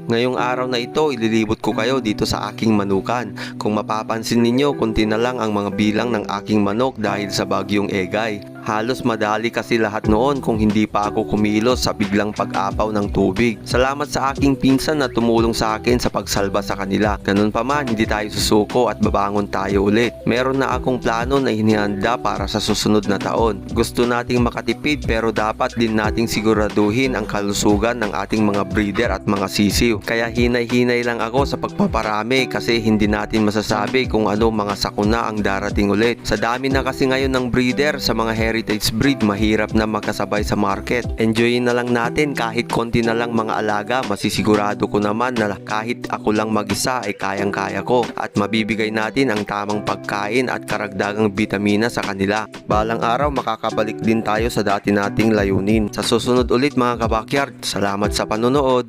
Ngayong araw na ito, ililibot ko kayo dito sa aking manukan. Kung mapapansin ninyo, kunti na lang ang mga bilang ng aking manok dahil sa bagyong Egay. Halos madali kasi lahat noon kung hindi pa ako kumilos sa biglang pag-apaw ng tubig. Salamat sa aking pinsan na tumulong sa akin sa pagsalba sa kanila. Ganun pa man, hindi tayo susuko at babangon tayo ulit. Meron na akong plano na hinihanda para sa susunod na taon. Gusto nating makatipid pero dapat din nating siguraduhin ang kalusugan ng ating mga breeder at mga sisiw. Kaya hinay-hinay lang ako sa pagpaparami kasi hindi natin masasabi kung ano mga sakuna ang darating ulit. Sa dami na kasi ngayon ng breeder sa mga heritage breed, mahirap na magkasabay sa market. Enjoyin na lang natin kahit konti na lang mga alaga. Masisigurado ko naman na kahit ako lang mag-isa ay kayang-kaya ko at mabibigay natin ang tamang pagkain at karagdagang bitamina sa kanila. Balang araw makakabalik din tayo sa dati nating layunin. Sa susunod ulit mga kabakyard, salamat sa panonood.